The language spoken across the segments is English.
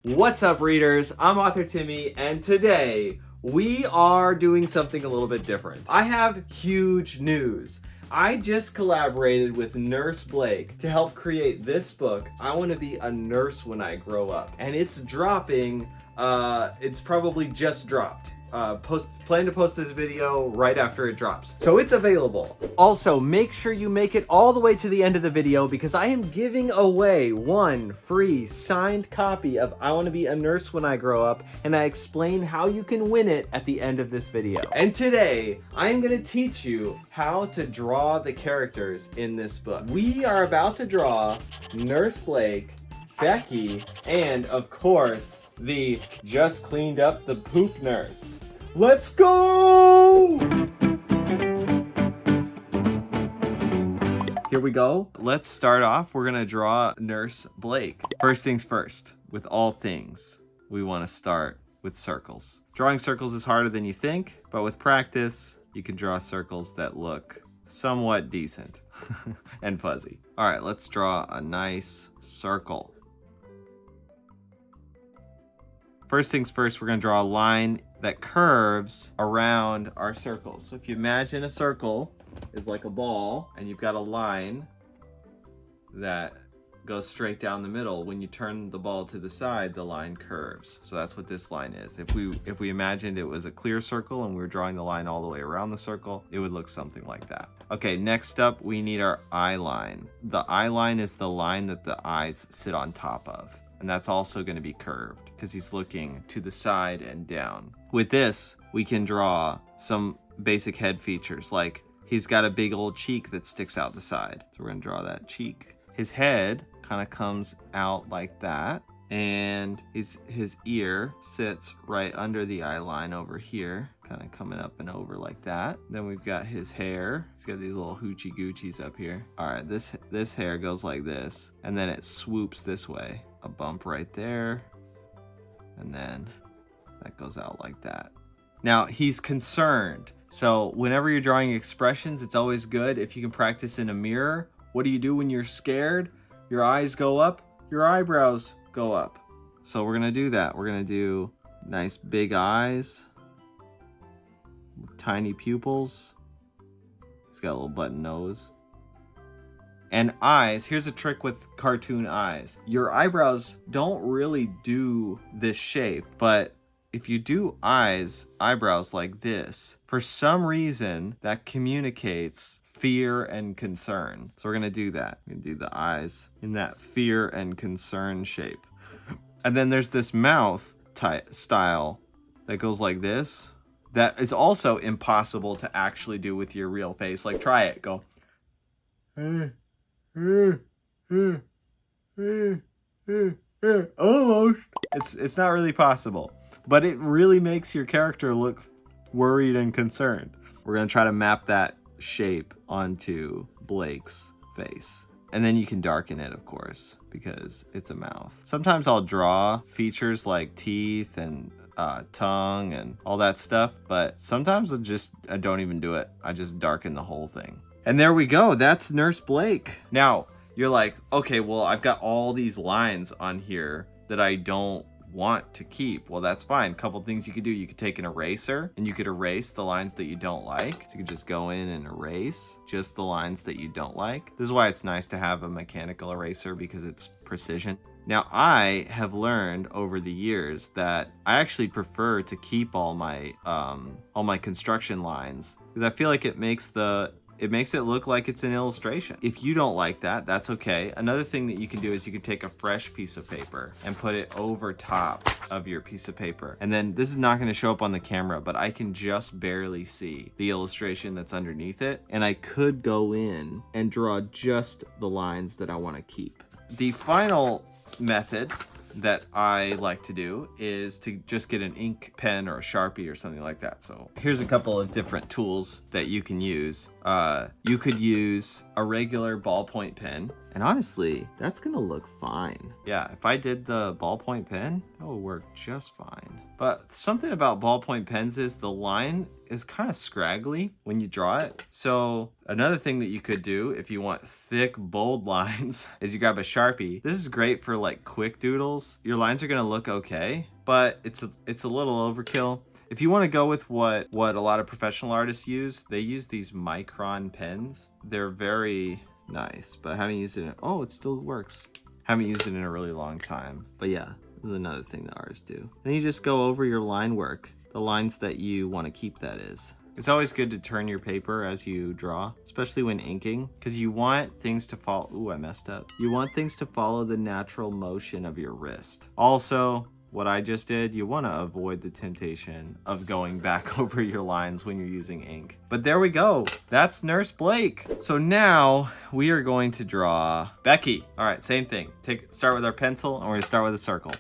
What's up, readers? I'm author Timmy, and today we are doing something a little bit different. I have huge news. I just collaborated with Nurse Blake to help create this book, I Want to Be a Nurse When I Grow Up. And it's dropping, it's probably just dropped. Plan to post this video right after it drops. So it's available. Also, make sure you make it all the way to the end of the video because I am giving away one free signed copy of I Want to Be a Nurse When I Grow Up, and I explain how you can win it at the end of this video. And today, I am going to teach you how to draw the characters in this book. We are about to draw Nurse Blake, Becky, and of course, the just cleaned up the poop nurse. Let's go! Here we go. Let's start off. We're gonna draw Nurse Blake. First things first, with all things, we wanna start with circles. Drawing circles is harder than you think, but with practice, you can draw circles that look somewhat decent and fuzzy. All right, let's draw a nice circle. First things first, we're gonna draw a line that curves around our circle. So if you imagine a circle is like a ball and you've got a line that goes straight down the middle, when you turn the ball to the side, the line curves. So that's what this line is. If we imagined it was a clear circle and we were drawing the line all the way around the circle, it would look something like that. Okay, next up, we need our eye line. The eye line is the line that the eyes sit on top of. And that's also going to be curved because he's looking to the side and down. With this, we can draw some basic head features, like he's got a big old cheek that sticks out the side. So we're going to draw that cheek. His head kind of comes out like that. And his ear sits right under the eye line over here, kind of coming up and over like that. Then we've got his hair. He's got these little hoochie goochies up here. All right, this hair goes like this, and then it swoops this way. A bump right there, and then that goes out like that. Now, he's concerned. So whenever you're drawing expressions, it's always good if you can practice in a mirror. What do you do when you're scared? Your eyes go up, your eyebrows go up. So we're gonna do that. We're gonna do nice big eyes, tiny pupils. He's got a little button nose. And eyes, here's a trick with cartoon eyes. Your eyebrows don't really do this shape, but if you do eyebrows like this, for some reason that communicates fear and concern. So we're gonna do that. We're gonna do the eyes in that fear and concern shape. And then there's this mouth style that goes like this. That is also impossible to actually do with your real face. Like, try it, go. Almost. It's not really possible, but it really makes your character look worried and concerned. We're gonna try to map that shape onto Blake's face. And then you can darken it, of course, because it's a mouth. Sometimes I'll draw features like teeth and tongue and all that stuff, but sometimes I don't even do it. I just darken the whole thing. And there we go. That's Nurse Blake. Now, you're like, okay, well, I've got all these lines on here that I don't want to keep. Well, that's fine. A couple things you could do. You could take an eraser and you could erase the lines that you don't like. So you could just go in and erase just the lines that you don't like. This is why it's nice to have a mechanical eraser, because it's precision. Now, I have learned over the years that I actually prefer to keep all my construction lines, because I feel like it makes it look like it's an illustration. If you don't like that, that's okay. Another thing that you can do is you can take a fresh piece of paper and put it over top of your piece of paper. And then this is not gonna show up on the camera, but I can just barely see the illustration that's underneath it. And I could go in and draw just the lines that I wanna keep. The final method that I like to do is to just get an ink pen or a Sharpie or something like that. So here's a couple of different tools that you can use. You could use a regular ballpoint pen, and honestly, that's gonna look fine. Yeah, if I did the ballpoint pen, that would work just fine. But something about ballpoint pens is the line is kind of scraggly when you draw it. So Another thing that you could do if you want thick, bold lines is you grab a Sharpie. This is great for like quick doodles. Your lines are gonna look okay, but it's a little overkill. If you want to go with what a lot of professional artists use, they use these micron pens. They're very nice, but I haven't used it oh, it still works. Haven't used it in a really long time. But yeah, this is another thing that artists do. Then you just go over your line work, the lines that you want to keep, that is. It's always good to turn your paper as you draw, especially when inking, because you want things to follow, ooh, I messed up. You want things to follow the natural motion of your wrist. Also, what I just did, you want to avoid the temptation of going back over your lines when you're using ink. But there we go. That's Nurse Blake. So now we are going to draw Becky. All right, same thing. Start with our pencil and we're gonna start with a circle.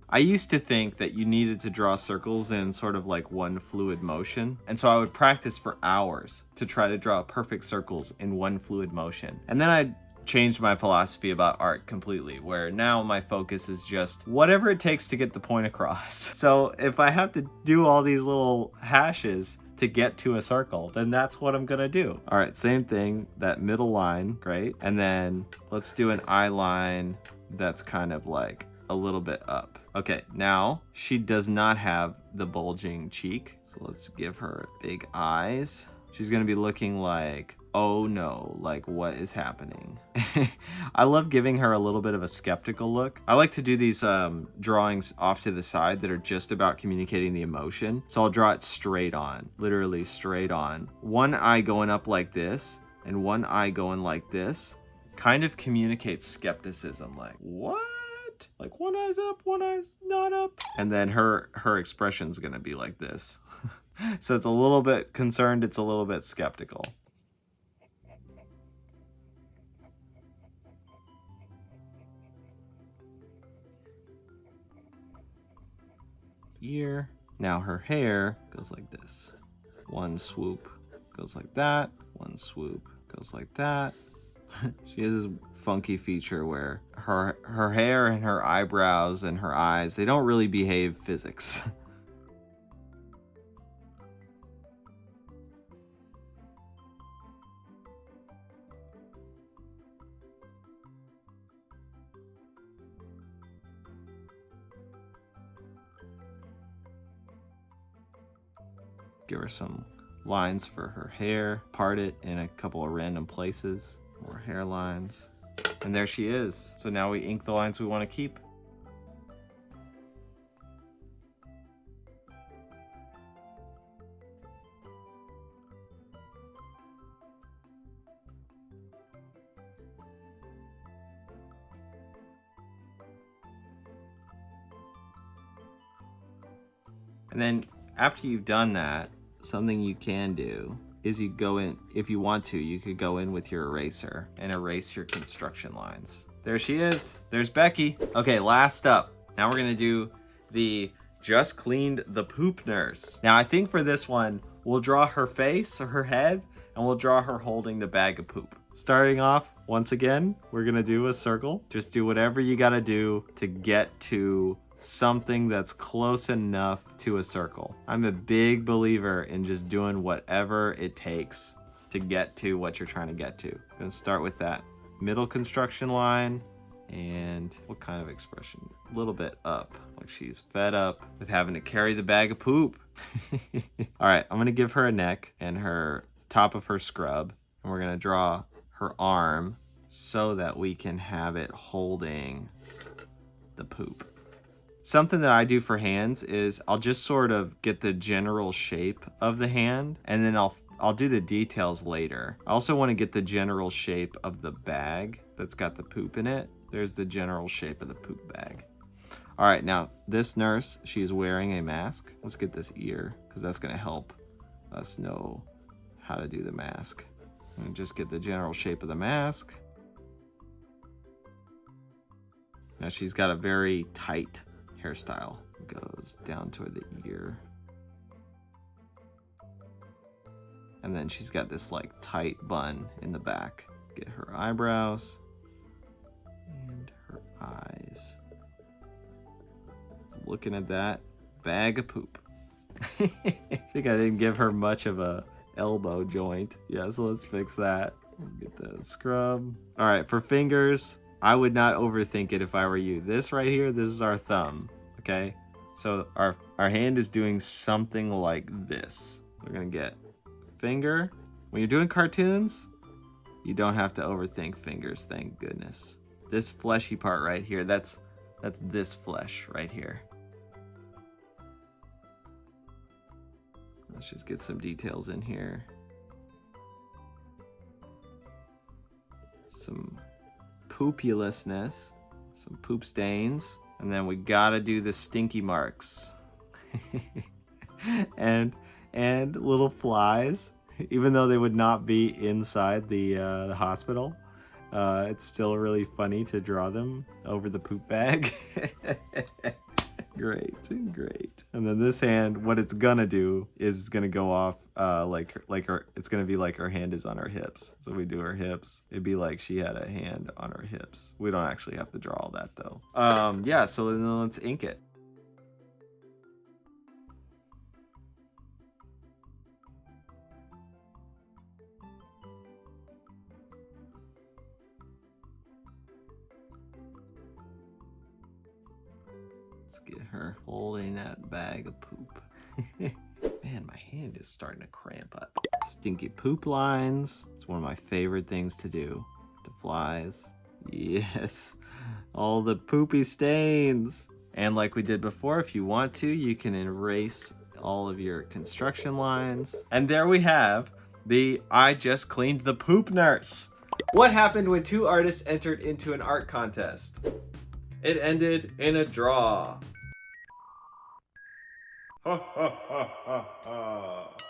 I used to think that you needed to draw circles in sort of like one fluid motion. And so I would practice for hours to try to draw perfect circles in one fluid motion. And then I changed my philosophy about art completely, where now my focus is just whatever it takes to get the point across. So if I have to do all these little hashes to get to a circle, then that's what I'm gonna do. All right, same thing, that middle line, great. And then let's do an eye line that's kind of like a little bit up. Okay, now she does not have the bulging cheek, so let's give her big eyes. She's gonna be looking like, oh no, like what is happening? I love giving her a little bit of a skeptical look. I like to do these drawings off to the side that are just about communicating the emotion. So I'll draw it straight on, literally straight on. One eye going up like this and one eye going like this kind of communicates skepticism, like what? Like one eye's up, one eye's not up. And then her expression's gonna be like this. So it's a little bit concerned, it's a little bit skeptical. Ear. Now her hair goes like this. One swoop goes like that. One swoop goes like that. She has this funky feature where her hair and her eyebrows and her eyes, they don't really behave physics. Give her some lines for her hair, part it in a couple of random places. More hairlines. And there she is. So now we ink the lines we want to keep. And then after you've done that, something you can do is you go in, if you want to, you could go in with your eraser and erase your construction lines. There she is. There's Becky. Okay, last up. Now we're gonna do the just cleaned the poop nurse. Now I think for this one, we'll draw her face or her head and we'll draw her holding the bag of poop. Starting off, once again, we're gonna do a circle. Just do whatever you gotta do to get to something that's close enough to a circle. I'm a big believer in just doing whatever it takes to get to what you're trying to get to. I'm gonna start with that middle construction line, and what kind of expression? A little bit up, like she's fed up with having to carry the bag of poop. All right, I'm gonna give her a neck and her top of her scrub, and we're gonna draw her arm so that we can have it holding the poop. Something that I do for hands is I'll just sort of get the general shape of the hand, and then I'll do the details later. I also want to get the general shape of the bag that's got the poop in it. There's the general shape of the poop bag. All right, now this nurse, she's wearing a mask. Let's get this ear, because that's going to help us know how to do the mask. And just get the general shape of the mask. Now she's got a very tight hairstyle. Goes down toward the ear. And then she's got this like tight bun in the back. Get her eyebrows and her eyes. Looking at that bag of poop. I think I didn't give her much of a elbow joint. Yeah, so let's fix that. Get the scrub. All right, for fingers, I would not overthink it if I were you. This right here, this is our thumb, okay? So our hand is doing something like this. We're gonna get finger. When you're doing cartoons, you don't have to overthink fingers, thank goodness. This fleshy part right here, that's this flesh right here. Let's just get some details in here. Some poopulousness, some poop stains, and then we gotta do the stinky marks. and little flies, even though they would not be inside the hospital. It's still really funny to draw them over the poop bag. Great. And then this hand, what it's gonna do is it's gonna go off it's gonna be like her hand is on her hips. So we do her hips. It'd be like she had a hand on her hips. We don't actually have to draw all that though. Yeah, so then let's ink it. Get her holding that bag of poop. Man, my hand is starting to cramp up. Stinky poop lines. It's one of my favorite things to do. The flies. Yes. All the poopy stains. And like we did before, if you want to, you can erase all of your construction lines. And there we have the I just cleaned the poop nurse. What happened when two artists entered into an art contest? It ended in a draw.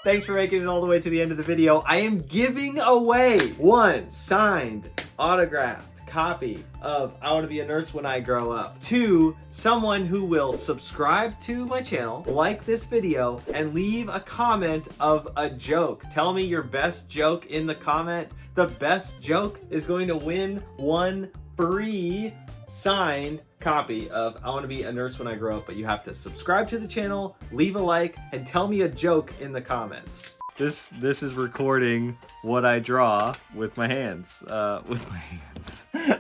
Thanks for making it all the way to the end of the video. I am giving away one signed, autographed copy of I Want to Be a Nurse When I Grow Up to someone who will subscribe to my channel, like this video, and leave a comment of a joke. Tell me your best joke in the comment. The best joke is going to win one free signed copy of I Want to Be a Nurse When I Grow Up, but you have to subscribe to the channel, leave a like, and tell me a joke in the comments. This is recording what I draw with my hands. Of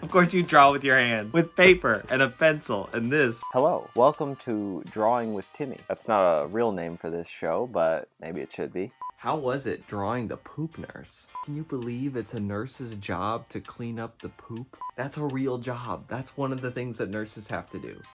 course you draw with your hands. With paper and a pencil and this. Hello, welcome to Drawing with Timmy. That's not a real name for this show, but maybe it should be. How was it drawing the poop nurse? Can you believe it's a nurse's job to clean up the poop? That's a real job. That's one of the things that nurses have to do.